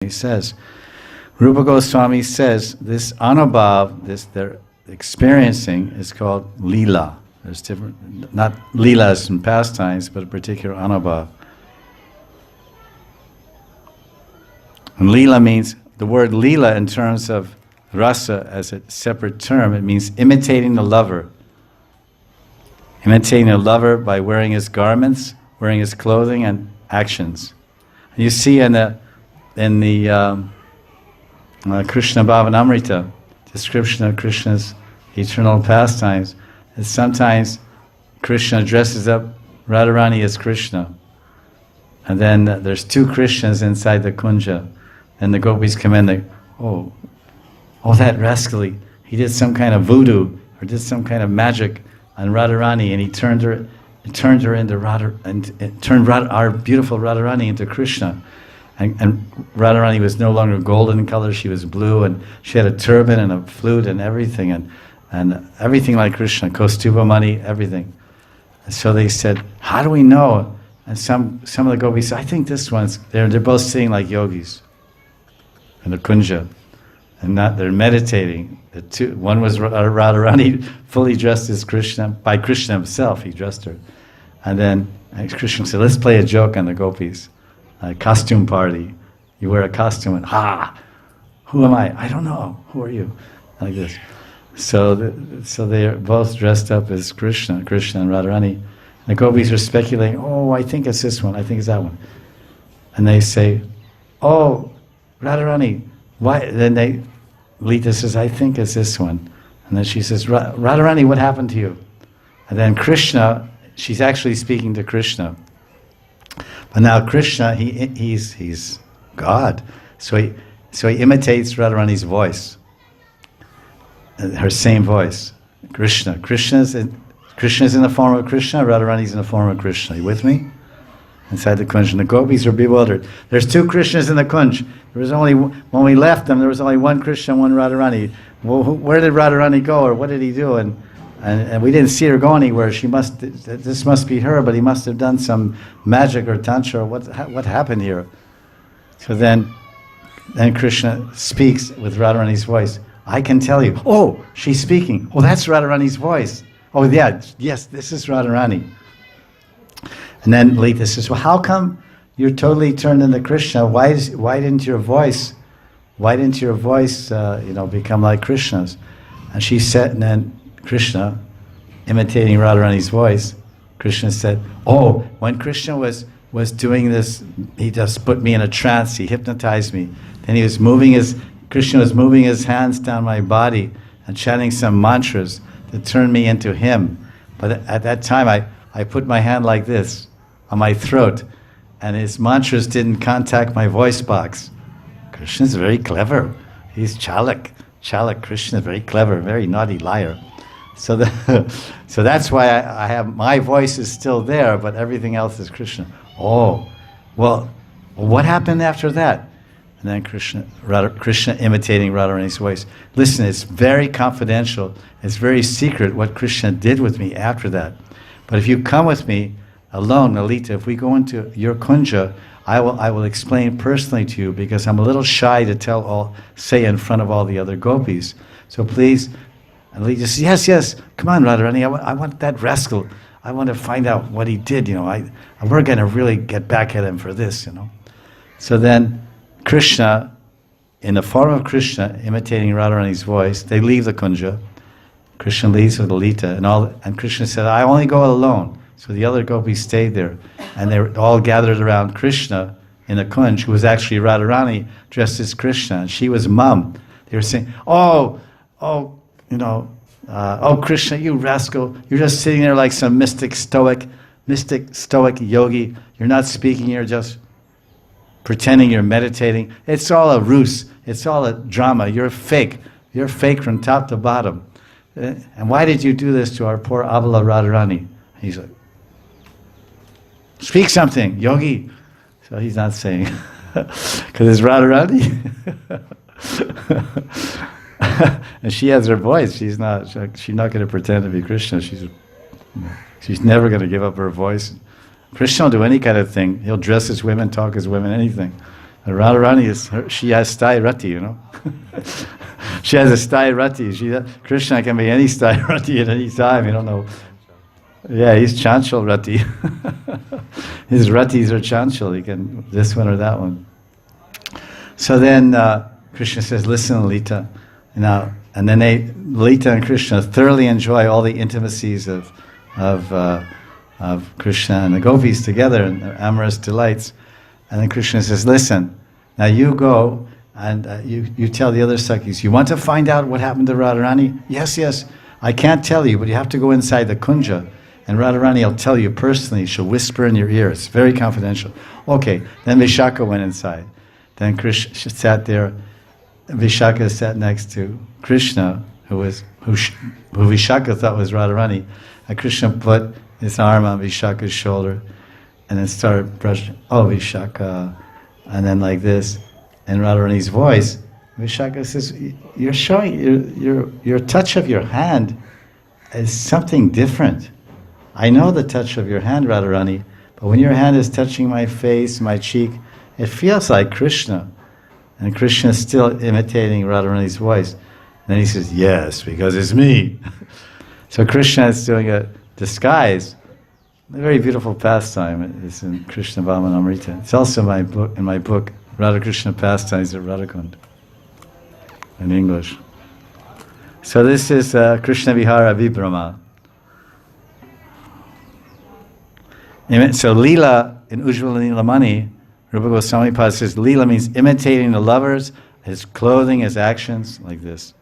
He says, Rupa Goswami says, this anubhav, this they're experiencing, is called lila. There's different, not lilas and pastimes, but a particular anubhav. And lila means, the word lila in terms of rasa as a separate term, it means imitating the lover. Imitating the lover by wearing his garments, wearing his clothing and actions. And you see in the Krishna Bhavanamrita, description of Krishna's eternal pastimes, that sometimes Krishna dresses up Radharani as Krishna. And then there's two Krishnas inside the kunja. And the gopis come in, they, oh, that rascally, he did some kind of voodoo, or did some kind of magic on Radharani, and he turned her into Radha, and it turned our beautiful Radharani into Krishna. And Radharani was no longer golden in color, she was blue, and she had a turban and a flute and everything, and everything like Krishna, Kaustubha money, everything. And so they said, how do we know? And some of the gopis said, I think this one's, they're both sitting like yogis in the kunja, and they're meditating. One was Radharani fully dressed as Krishna, by Krishna himself, he dressed her. And then Krishna said, let's play a joke on the gopis. A costume party. You wear a costume and, who am I? I don't know. Who are you? Like this. So they're both dressed up as Krishna and Radharani. The gopis are speculating, oh, I think it's this one, I think it's that one. And they say, oh, Radharani, why? Then Lita says, I think it's this one. And then she says, Radharani, what happened to you? And then Krishna, she's actually speaking to Krishna. But now Krishna, he's God. So he imitates Radharani's voice. Her same voice. Krishna's in the form of Krishna, Radharani's in the form of Krishna. You with me? Inside the kunj. And the gopis are bewildered. There's two Krishnas in the kunj. There was only, when we left them, there was only one Krishna and one Radharani. Well, where did Radharani go, or what did he do? And we didn't see her go anywhere. This must be her, but he must have done some magic or tantra. What happened here? So then Krishna speaks with Radharani's voice. I can tell you. Oh, she's speaking. Oh, that's Radharani's voice. Oh, yeah, yes, this is Radharani. And then Lita says, well, how come you're totally turned into Krishna? Why didn't your voice become like Krishna's? And she said, and then Krishna, imitating Radharani's voice, Krishna said, oh, when Krishna was doing this, he just put me in a trance, he hypnotized me. Then Krishna was moving his hands down my body and chanting some mantras that turned me into him. But at that time, I put my hand like this on my throat, and his mantras didn't contact my voice box. Krishna's very clever. He's Chalak. Krishna is very clever, very naughty liar. So that's why I have, my voice is still there, but everything else is Krishna. Oh, well, what happened after that? And then Krishna imitating Radharani's voice. Listen, it's very confidential. It's very secret what Krishna did with me after that. But if you come with me alone, Lalita, if we go into your kunja, I will explain personally to you, because I'm a little shy to say in front of all the other gopis. So please. And Lita says, yes, come on, Radharani, I want that rascal. I want to find out what he did, we're going to really get back at him for this, So then Krishna, in the form of Krishna, imitating Radharani's voice, they leave the kunja. Krishna leaves with Lita, and Krishna said, I only go alone. So the other gopis stayed there, and they were all gathered around Krishna in the kunj, who was actually Radharani dressed as Krishna, and she was mum. They were saying, oh, Krishna, you rascal, you're just sitting there like some mystic stoic yogi. You're not speaking, you're just pretending you're meditating. It's all a ruse. It's all a drama. You're fake. You're fake from top to bottom. And why did you do this to our poor Abala Radharani? He's like, speak something, yogi. So he's not saying, because it's Radharani. And she has her voice. She's not going to pretend to be Krishna. She's never going to give up her voice. Krishna will do any kind of thing. He'll dress as women, talk as women, anything. But Radharani she has sthai rati, you know. She has a sthai rati. Krishna can be any sthai rati at any time. You don't know. Yeah, he's chanchal rati. His ratis are chanchal. He can this one or that one. So then Krishna says, "Listen, Lita." Now, and then Lita and Krishna thoroughly enjoy all the intimacies of Krishna and the gopis together and their amorous delights. And then Krishna says, "Listen, now you go and you tell the other Sakhis, you want to find out what happened to Radharani? Yes, I can't tell you, but you have to go inside the kunja, and Radharani will tell you personally. She'll whisper in your ear. It's very confidential." Okay, then Vishaka went inside. Then Krishna sat there. Vishaka sat next to Krishna, who Vishaka thought was Radharani. And Krishna put his arm on Vishaka's shoulder and then started brushing, "Oh, Vishaka," and then like this. And Radharani's voice, Vishaka says, "You're showing, your touch of your hand is something different. I know the touch of your hand, Radharani, but when your hand is touching my face, my cheek, it feels like Krishna." And Krishna is still imitating Radharani's voice. And then he says, "Yes, because it's me." So Krishna is doing a disguise. A very beautiful pastime. It's in Krishna Bhavanamrita. It's also in my book, Radha-Krishna Pastimes at Radhakund, in English. So this is Krishna Vihara Vibhrama. So Lila in Ujjvala Nilamani, Rupa Goswami Pad says, Lila means imitating the lovers, his clothing, his actions, like this.